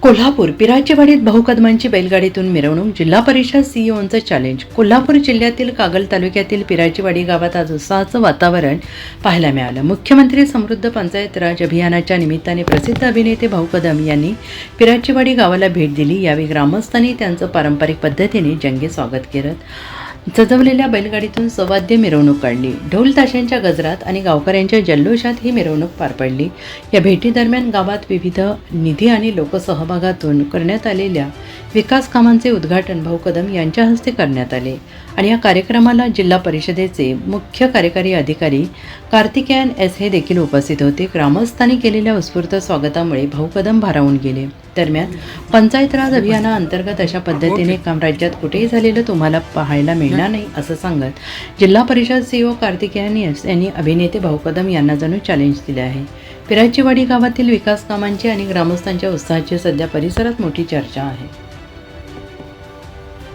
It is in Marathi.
कोल्हापूर पिराचीवाडीत भाऊ कदमांची बैलगाडीतून मिरवणूक, जिल्हा परिषद सीईओंचं चॅलेंज. कोल्हापूर जिल्ह्यातील कागल तालुक्यातील पिराचीवाडी गावात आज उत्साहाचं वातावरण पाहायला मिळालं. मुख्यमंत्री समृद्ध पंचायत राज अभियानाच्या निमित्ताने प्रसिद्ध अभिनेते भाऊ कदम यांनी पिराचीवाडी गावाला भेट दिली. यावेळी ग्रामस्थांनी त्यांचं पारंपरिक पद्धतीने जंगी स्वागत केलं. सजवलेल्या बैलगाडीतून सवाद्य मिरवणूक काढली. ढोल ताशांच्या गजरात आणि गावकऱ्यांच्या जल्लोषात ही मिरवणूक पार पडली. या भेटीदरम्यान गावात विविध निधी आणि लोकसहभागातून करण्यात आलेल्या विकास कामांचे उद्घाटन भाऊ कदम यांच्या हस्ते करण्यात आले आणि या कार्यक्रमाला जिल्हा परिषदेचे मुख्य कार्यकारी अधिकारी कार्तिकेयन एस हे देखील उपस्थित होते. ग्रामस्थांनी केलेल्या उत्स्फूर्त स्वागतामुळे भाऊ कदम भारावून गेले. दरम्यान पंचायत राज अभियानाअंतर्गत अशा पद्धतीने काम राज्यात कुठेही झालेलं तुम्हाला पाहायला मिळणार नाही असं सांगत जिल्हा परिषद सीईओ कार्तिकेयन एस यांनी अभिनेते भाऊ कदम यांना जणू चॅलेंज दिले आहे. पिराचीवाडी गावातील विकास कामांची आणि ग्रामस्थांच्या उत्साहाची सध्या परिसरात मोठी चर्चा आहे.